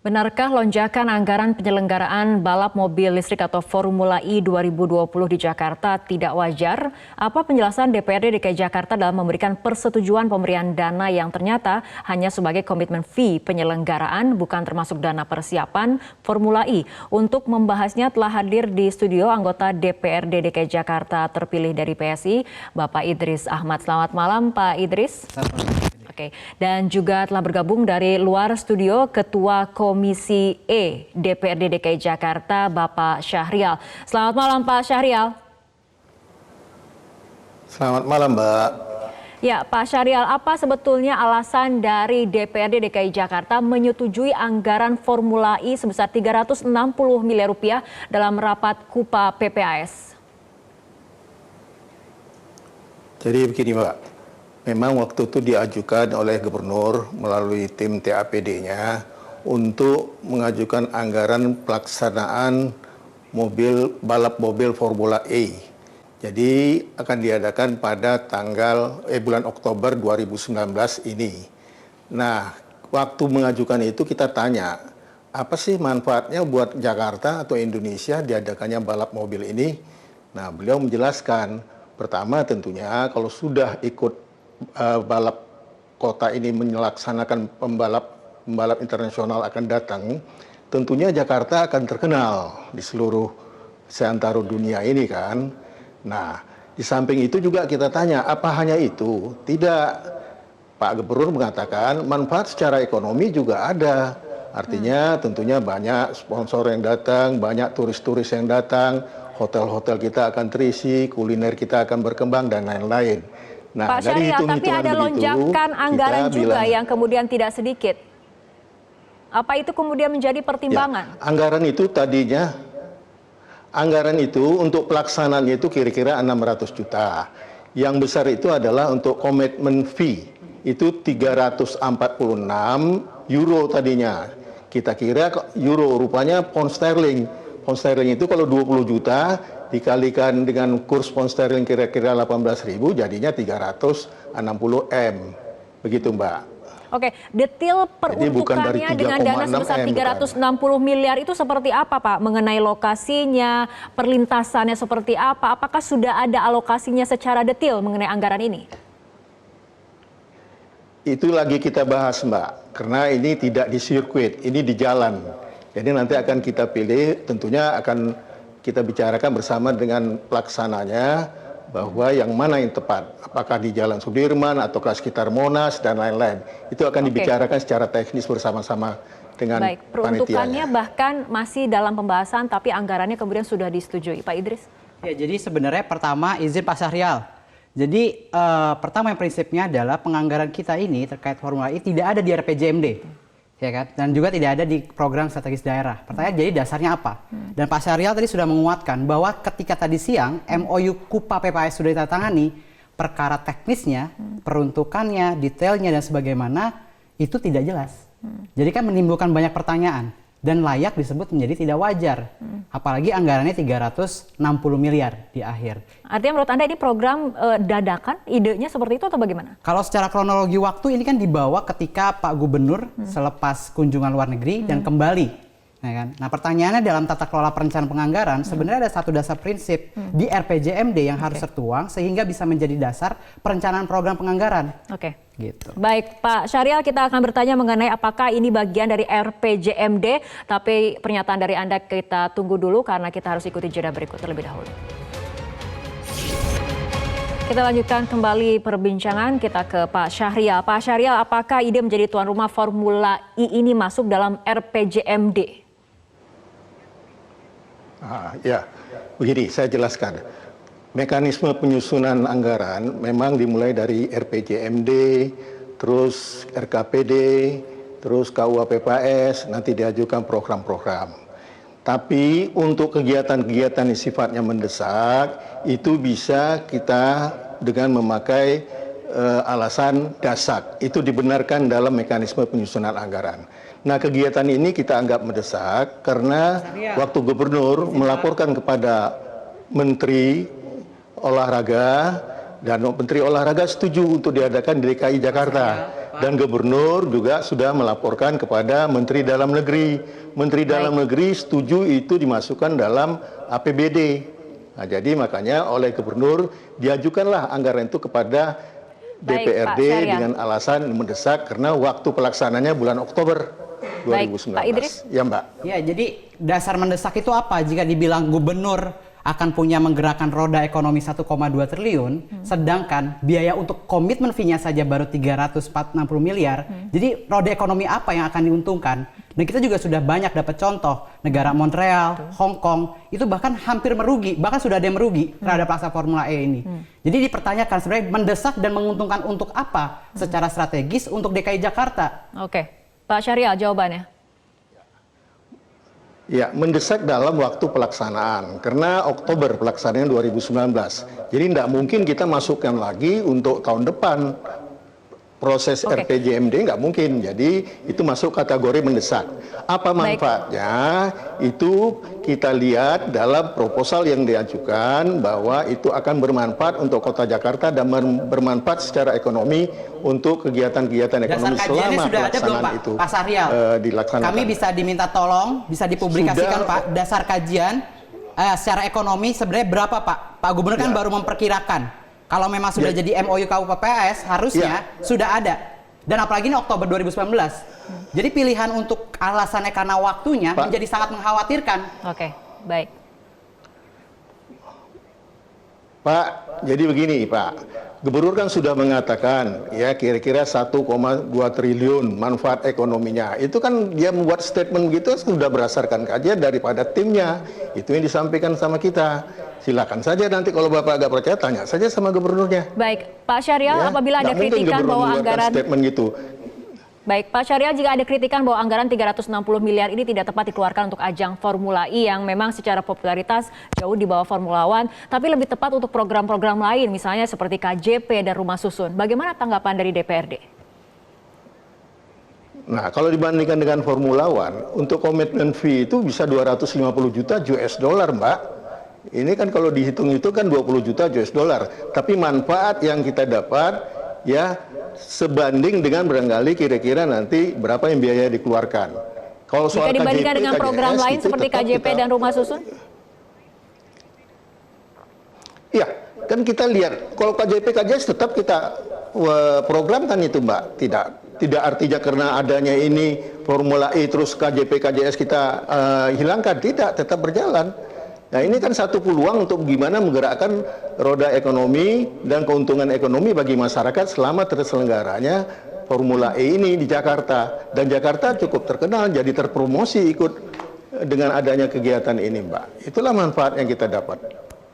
Benarkah lonjakan anggaran penyelenggaraan balap mobil listrik atau Formula E 2020 di Jakarta tidak wajar? Apa penjelasan DPRD DKI Jakarta dalam memberikan persetujuan pemberian dana yang ternyata hanya sebagai komitmen fee penyelenggaraan, bukan termasuk dana persiapan Formula E? Untuk membahasnya telah hadir di studio anggota DPRD DKI Jakarta terpilih dari PSI, Bapak Idris Ahmad. Selamat malam, Pak Idris. Oke, dan juga telah bergabung dari luar studio Ketua Komisi E DPRD DKI Jakarta, Bapak Syahrial. Selamat malam, Pak Syahrial. Selamat malam, Mbak. Ya, Pak Syahrial, apa sebetulnya alasan dari DPRD DKI Jakarta menyetujui anggaran Formula E sebesar 360 miliar rupiah dalam rapat KUPA PPAS? Jadi begini, Mbak. Memang waktu itu diajukan oleh gubernur melalui tim TAPD-nya untuk mengajukan anggaran pelaksanaan balap mobil Formula E. Jadi akan diadakan pada bulan Oktober 2019 ini. Nah, waktu mengajukan itu kita tanya, apa sih manfaatnya buat Jakarta atau Indonesia diadakannya balap mobil ini? Nah, beliau menjelaskan, pertama tentunya kalau sudah ikut balap kota ini melaksanakan pembalap internasional akan datang, tentunya Jakarta akan terkenal di seluruh seantero dunia ini kan. Nah, di samping itu juga kita tanya, apa hanya itu? Tidak. Pak Gubernur mengatakan manfaat secara ekonomi juga ada. Artinya tentunya banyak sponsor yang datang, banyak turis-turis yang datang, hotel-hotel kita akan terisi, kuliner kita akan berkembang dan lain-lain. Nah, Pak Syahrial, tapi ada lonjakan anggaran juga yang kemudian tidak sedikit. Apa itu kemudian menjadi pertimbangan? Ya, anggaran itu untuk pelaksanaannya itu kira-kira 600 juta. Yang besar itu adalah untuk komitmen fee, itu 346 euro tadinya. Kita kira euro, rupanya pound sterling. Pound sterling itu kalau 20 juta, dikalikan dengan kurs pound sterling kira-kira 18.000, jadinya 360 M. Begitu, Mbak. Oke, detail peruntukannya dengan dana sebesar 360 miliar itu seperti apa, Pak? Mengenai lokasinya, perlintasannya seperti apa? Apakah sudah ada alokasinya secara detail mengenai anggaran ini? Itu lagi kita bahas, Mbak. Karena ini tidak di sirkuit, ini di jalan. Jadi nanti akan kita pilih, tentunya akan kita bicarakan bersama dengan pelaksananya bahwa yang mana yang tepat, apakah di Jalan Sudirman atau ke sekitar Monas dan lain-lain. Itu akan dibicarakan secara teknis bersama-sama dengan Baik, peruntukannya bahkan masih dalam pembahasan tapi anggarannya kemudian sudah disetujui. Pak Idris? Ya, jadi sebenarnya pertama izin Pak Syahrial. Jadi pertama yang prinsipnya adalah penganggaran kita ini terkait Formula E tidak ada di RPJMD. Ya kan? Dan juga tidak ada di program strategis daerah. Pertanyaan jadi dasarnya apa? Dan Pak Syahrial tadi sudah menguatkan bahwa ketika tadi siang MOU KUPA PPAS sudah ditandatangani, perkara teknisnya, peruntukannya, detailnya dan sebagaimana itu tidak jelas. Jadi kan menimbulkan banyak pertanyaan dan layak disebut menjadi tidak wajar. Apalagi anggarannya 360 miliar di akhir. Artinya menurut Anda ini program dadakan, idenya seperti itu atau bagaimana? Kalau secara kronologi waktu ini kan dibawa ketika Pak Gubernur selepas kunjungan luar negeri dan kembali. Ya kan? Nah, pertanyaannya dalam tata kelola perencanaan penganggaran sebenarnya ada satu dasar prinsip di RPJMD yang harus tertuang sehingga bisa menjadi dasar perencanaan program penganggaran. Oke. Gitu. Baik, Pak Syahrial, kita akan bertanya mengenai apakah ini bagian dari RPJMD, tapi pernyataan dari Anda kita tunggu dulu karena kita harus ikuti jeda berikut terlebih dahulu. Kita lanjutkan kembali perbincangan kita ke Pak Syahrial. Pak Syahrial, apakah ide menjadi tuan rumah Formula E ini masuk dalam RPJMD? Ya, begini saya jelaskan. Mekanisme penyusunan anggaran memang dimulai dari RPJMD, terus RKPD, terus KUA PPAS, nanti diajukan program-program. Tapi untuk kegiatan-kegiatan yang sifatnya mendesak, itu bisa kita dengan memakai alasan dasak. Itu dibenarkan dalam mekanisme penyusunan anggaran. Nah, kegiatan ini kita anggap mendesak karena waktu gubernur melaporkan kepada Menteri Olahraga dan Menteri Olahraga setuju untuk diadakan di DKI Jakarta. Dan gubernur juga sudah melaporkan kepada Menteri Dalam Negeri. Menteri Dalam Negeri setuju itu dimasukkan dalam APBD. Nah, jadi makanya oleh gubernur diajukanlah anggaran itu kepada DPRD dengan alasan mendesak karena waktu pelaksananya bulan Oktober 2019. Pak Idris? Ya, Mbak. Ya, jadi dasar mendesak itu apa? Jika dibilang gubernur akan punya menggerakkan roda ekonomi 1,2 triliun, sedangkan biaya untuk komitmen fee-nya saja baru 360 miliar. Jadi roda ekonomi apa yang akan diuntungkan? Dan kita juga sudah banyak dapat contoh, negara Montreal, Hong Kong, itu bahkan hampir merugi, bahkan sudah ada yang merugi terhadap pelaksanaan Formula E ini. Jadi dipertanyakan sebenarnya mendesak dan menguntungkan untuk apa secara strategis untuk DKI Jakarta? Oke, Pak Syahrial jawabannya. Ya, mendesak dalam waktu pelaksanaan, karena Oktober pelaksanaan 2019. Jadi tidak mungkin kita masukkan lagi untuk tahun depan. Proses RPJMD nggak mungkin, jadi itu masuk kategori mendesak. Apa manfaatnya? Itu kita lihat dalam proposal yang diajukan bahwa itu akan bermanfaat untuk Kota Jakarta dan bermanfaat secara ekonomi untuk kegiatan-kegiatan ekonomi selama sudah ada belum, Pak? itu Pak Syahrial, dilaksanakan. kami bisa diminta tolong, bisa dipublikasikan Pak, dasar kajian secara ekonomi sebenarnya berapa Pak? Pak Gubernur kan baru memperkirakan. Kalau memang sudah jadi MOU KUPPS harusnya sudah ada. Dan apalagi ini Oktober 2019. Jadi pilihan untuk alasannya karena waktunya menjadi sangat mengkhawatirkan. Oke, baik. Pak, jadi begini Pak. Gubernur kan sudah mengatakan ya kira-kira 1,2 triliun manfaat ekonominya. Itu kan dia membuat statement begitu sudah berdasarkan kajian daripada timnya. Itu yang disampaikan sama kita. Silakan saja nanti kalau Bapak agak percaya tanya saja sama gubernurnya. Baik, Pak Syahrial, apabila ada kritikan bahwa anggaran statement gitu. Baik, Pak Syahrial, jika ada kritikan bahwa anggaran 360 miliar ini tidak tepat dikeluarkan untuk ajang Formula E yang memang secara popularitas jauh di bawah Formula One, tapi lebih tepat untuk program-program lain, misalnya seperti KJP dan Rumah Susun. Bagaimana tanggapan dari DPRD? Nah, kalau dibandingkan dengan Formula One, untuk komitmen fee itu bisa 250 juta US dollar, Mbak. Ini kan kalau dihitung itu kan 20 juta US dollar. Tapi manfaat yang kita dapat ya sebanding dengan barangkali kira-kira nanti berapa yang biaya dikeluarkan. Kalau soal jika dibandingkan KJP, dengan program KJS, lain seperti KJP dan Rumah Susun? Iya, kan kita lihat kalau KJP, KJS tetap kita programkan itu Mbak. Tidak artinya karena adanya ini Formula E terus KJP, KJS kita hilangkan. Tidak, tetap berjalan. Nah ini kan satu peluang untuk gimana menggerakkan roda ekonomi dan keuntungan ekonomi bagi masyarakat selama terselenggaranya Formula E ini di Jakarta. Dan Jakarta cukup terkenal jadi terpromosi ikut dengan adanya kegiatan ini Mbak. Itulah manfaat yang kita dapat.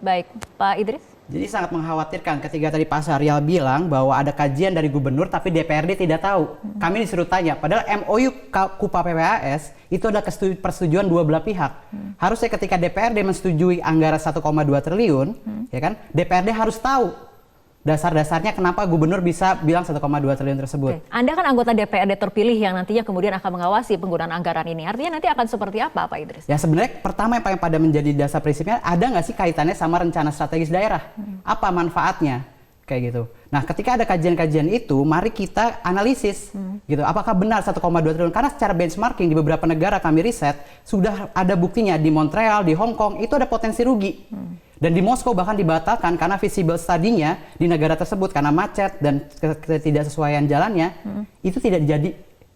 Baik, Pak Idris. Jadi sangat mengkhawatirkan ketika tadi Pak Syahrial bilang bahwa ada kajian dari gubernur tapi DPRD tidak tahu. Kami disuruh tanya, padahal MOU KUPPS itu adalah persetujuan dua belah pihak. Harusnya ketika DPRD menyetujui anggaran 1,2 triliun, ya kan? DPRD harus tahu dasar-dasarnya kenapa gubernur bisa bilang 1,2 triliun tersebut. Oke. Anda kan anggota DPRD terpilih yang nantinya kemudian akan mengawasi penggunaan anggaran ini. Artinya nanti akan seperti apa, Pak Idris? Ya sebenarnya pertama yang paling pada menjadi dasar prinsipnya, ada nggak sih kaitannya sama rencana strategis daerah? Apa manfaatnya? Kayak gitu. Nah ketika ada kajian-kajian itu, mari kita analisis. Gitu. Apakah benar 1,2 triliun? Karena secara benchmarking di beberapa negara kami riset, sudah ada buktinya di Montreal, di Hong Kong, itu ada potensi rugi. Dan di Moskow bahkan dibatalkan karena visible study-nya di negara tersebut karena macet dan ketidaksesuaian jalannya itu tidak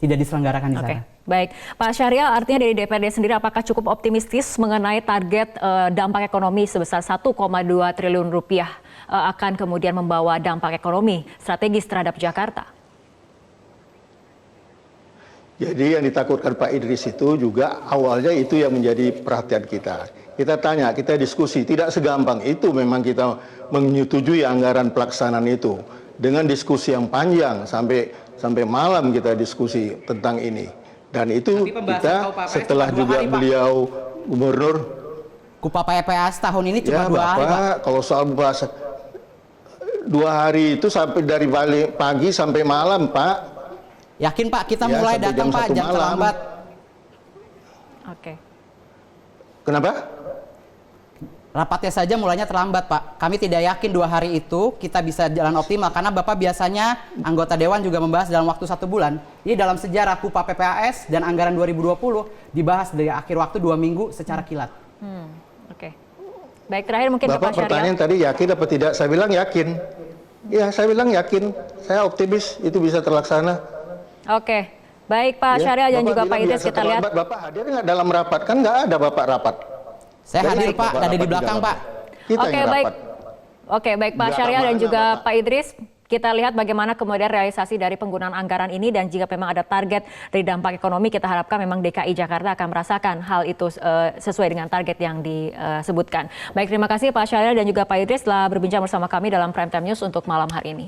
diselenggarakan di sana. Baik, Pak Syahrial, artinya dari DPRD sendiri apakah cukup optimistis mengenai target dampak ekonomi sebesar 1,2 triliun rupiah akan kemudian membawa dampak ekonomi strategis terhadap Jakarta? Jadi yang ditakutkan Pak Idris itu juga awalnya itu yang menjadi perhatian kita. Kita tanya, kita diskusi, tidak segampang itu memang kita menyetujui anggaran pelaksanaan itu. Dengan diskusi yang panjang, sampai malam kita diskusi tentang ini. Dan itu kita setelah juga beliau gubernur. KUPPS tahun ini cuma 2 hari Pak. Kalau soal bahasa 2 hari itu sampai dari pagi sampai malam Pak. Yakin Pak, kita mulai datang Pak, jangan terlambat. Oke. Kenapa? rapatnya saja mulainya terlambat, Pak. Kami tidak yakin 2 hari itu kita bisa jalan optimal karena Bapak biasanya anggota Dewan juga membahas dalam waktu 1 bulan. Ini dalam sejarah KUPA PPAS dan anggaran 2020 dibahas dari akhir waktu 2 minggu secara kilat. Oke. Baik, terakhir mungkin ke Bapak Pak Syariah. pertanyaan tadi yakin apa tidak? Saya bilang yakin. Ya, saya bilang yakin. Saya optimis itu bisa terlaksana. Oke. Baik Pak Syariah dan Bapak juga Pak bilang Idris, biasa kita lihat. terlambat. Bapak hadir nggak dalam rapat? Kan nggak ada Bapak rapat. Saya hadir, Jadi, Pak, Bapak ada di rapat belakang, dalam. Pak. Kita Oke, yang baik. rapat. Oke, baik Pak Belakang Syariah dan mana, juga Bapak? Pak Idris. Kita lihat bagaimana kemudian realisasi dari penggunaan anggaran ini, dan jika memang ada target dari dampak ekonomi, kita harapkan memang DKI Jakarta akan merasakan hal itu sesuai dengan target yang disebutkan. Baik, terima kasih Pak Syariah dan juga Pak Idris telah berbincang bersama kami dalam Prime Time News untuk malam hari ini.